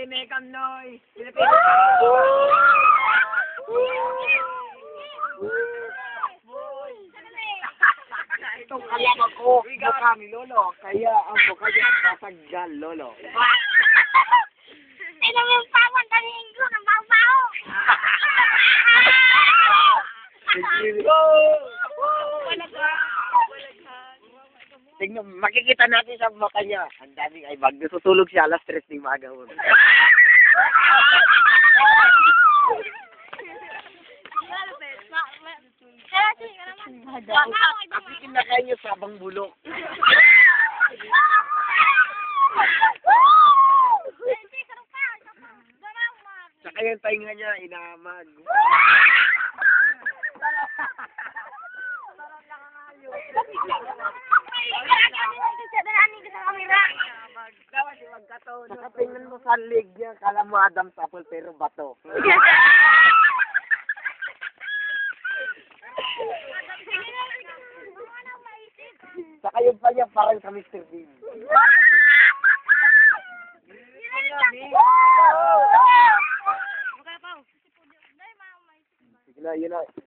Mekam Noy. Itong kalabang ko, mukha ni Lolo. Kaya ang mukha niya sasaggal, Lolo. Tignan mo yung pawang kanina ko ng babaw. Tingnan, makikita natin sa mata niya. Ang daming ay bag. Susulog siya alas 3 ng maga. Kasi kinakain niyo sabang bulok. Saka yung tainga niya, inamag. Saka tingnan mo sa leg niya, kala mo Adam's apple pero bato. Saka yung pa niya parang sa Mr. Bean. Sige na, yun na.